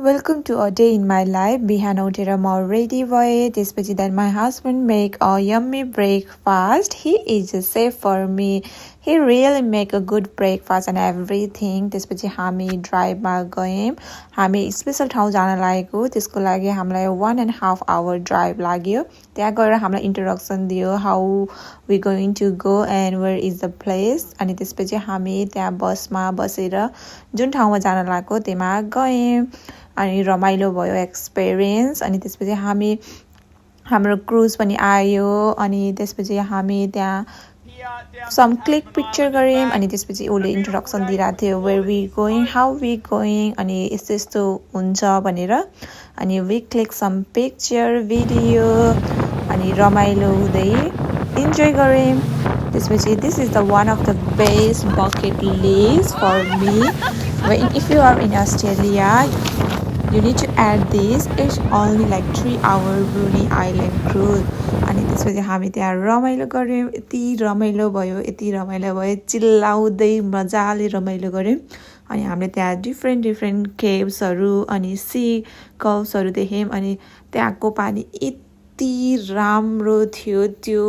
Welcome to a day in my life. बिहान उठेर म रेडी भएँ त्यसपछि then my husband make a yummy breakfast. He is a chef for me. He really make a good breakfast and everything. त्यसपछि हामी ड्राइभमा गयौँ. हामी special ठाउँ जान लागेको. त्यसको लागि हामीलाई 1.5 hour ड्राइभ लाग्यो. त्यहाँ गएर हामीलाई इन्ट्रोडक्सन दियो how we going to go and where is the place. अनि त्यसपछि हामी त्यहाँ बसमा बसेर जुन ठाउँमा जान लागेको त्यहाँ गयौँ. अनि रमाइलो भयो एक्सपिरियन्स. अनि त्यसपछि हाम्रो क्रुज पनि आयो. अनि त्यसपछि हामी त्यहाँ सम क्लिक पिक्चर गऱ्यौँ. अनि त्यसपछि उसले इन्ट्रोडक्सन दिइरहेको थियो where we going how we going अनि यस्तो यस्तो हुन्छ भनेर. अनि we click some picture video अनि रमाइलो हुँदै इन्जोय गऱ्यौँ. त्यसपछि this is the one of the best bucket list for me. If you are in Australia you need to add this. It's only like 3-hour Bruny Island cruise. अनि त्यसपछि हामी त्यहाँ रमाइलो गऱ्यौँ. यति रमाइलो भयो चिल्लाउँदै मजाले रमाइलो गऱ्यौँ. अनि हामीले त्यहाँ डिफ्रेन्ट केभ्सहरू अनि सी कल्सहरू देख्यौँ. अनि त्यहाँको पानी यति राम्रो थियो. त्यो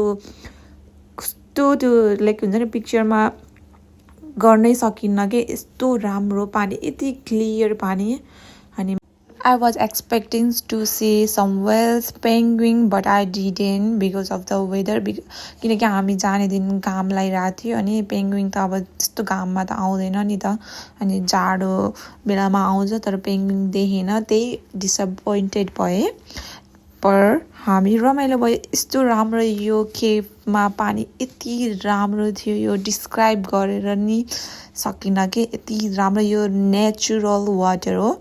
कस्तो त्यो लाइक हुन्छ नि पिक्चरमा गर्नै सकिन्न के यस्तो राम्रो पानी यति क्लियर पानी. अनि I was expecting to see some whales, penguin, but I didn't because of the weather. किनकि हामी जाने दिन घाम लागिरहेको थियो. अनि पेङ्गुइन त अब त्यस्तो घाममा त आउँदैन नि त. अनि जाडो बेलामा आउँछ तर पेङ्गुइन देखेन. त्यही डिसपोइन्टेड भएँ. पर हामी रमाइलो भयो. यस्तो राम्रो यो केभमा पानी यति राम्रो थियो. यो डिस्क्राइब गरेर नि सकिन के यति राम्रो यो नेचुरल वाटर हो.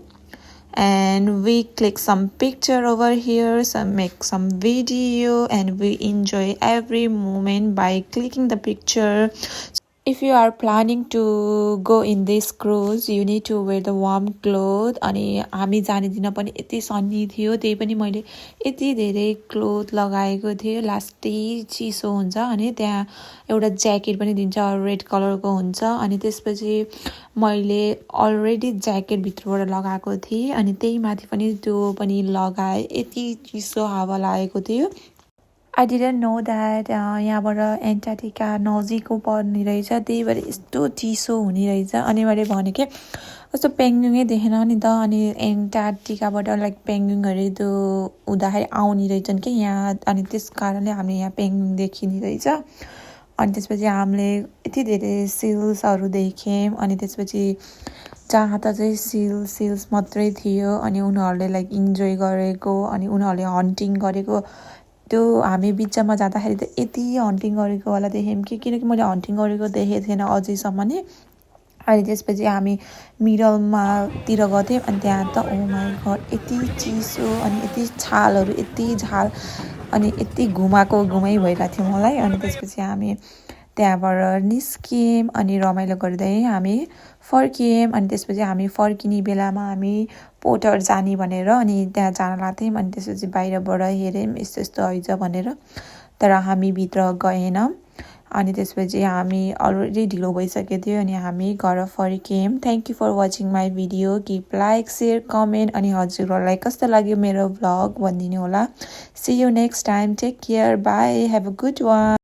And we click some picture over here, make some video, and we enjoy every moment by clicking the picture. If you are planning to go in this cruise, you need to wear the warm clothes. अनि हामी जाने दिन पनि यति सन्नी थियो. त्यही पनि मैले यति धेरै क्लोथ लगाएको थिएँ. लास्टै चिसो हुन्छ. अनि त्यहाँ एउटा ज्याकेट पनि दिन्छ रेड कलरको हुन्छ. अनि त्यसपछि मैले अलरेडी ज्याकेट भित्रबाट लगाएको थिएँ. अनि त्यही माथि पनि त्यो पनि लगाएँ. यति चिसो हावा लागेको थियो. I didn't know that यहाँबाट एन्टार्क्टिका नजिक पर्ने रहेछ. त्यही भएर यस्तो चिसो हुने रहेछ. अनि मैले भने के कस्तो पेङ्गुइनै देखेन नि त. अनि एन्टार्क्टिकाबाट लाइक पेङ्गुइनहरू त्यो हुँदाखेरि आउने रहेछन् कि यहाँ. अनि त्यस कारणले हामीले यहाँ पेङ्गुइन देखिने रहेछ. अनि त्यसपछि हामीले यति धेरै सिल्सहरू देख्यौँ. अनि त्यसपछि जहाँ त चाहिँ सिल्स मात्रै थियो. अनि उनीहरूले लाइक इन्जोय गरेको अनि उनीहरूले हन्टिङ गरेको त्यो हामी बिचमा जाँदाखेरि त यति हन्टिङ गरेको वाला देख्यौँ कि किनकि मैले हन्टिङ गरेको देखेको थिएन अझैसम्म नि. अनि त्यसपछि हामी मिडलमा तिर गथ्यौँ. अनि त्यहाँ त ओ माई गड यति चिसो अनि यति छालहरू यति झाल अनि यति घुमै भइरहेको थियो मलाई. अनि त्यसपछि हामी त्यहाँबाट निस्क्यौँ. अनि रमाइलो गर्दै हामी फर्कियौँ. अनि त्यसपछि हामी फर्किने बेलामा हामी पोर्टर जाने भनेर अनि त्यहाँ जान लाग्थ्यौँ. अनि त्यसपछि बाहिरबाट हेऱ्यौँ यस्तो यस्तो हैछ भनेर. तर हामी भित्र गएन. अनि त्यसपछि हामी अलरेडी ढिलो भइसकेको थियो. अनि हामी घर फर्कियौँ. Thank you for watching my video. Keep like share comment. अनि हजुरहरूलाई कस्तो लाग्यो मेरो भ्लग भनिदिनु होला. See you next time. Take care. Bye. Have a good one.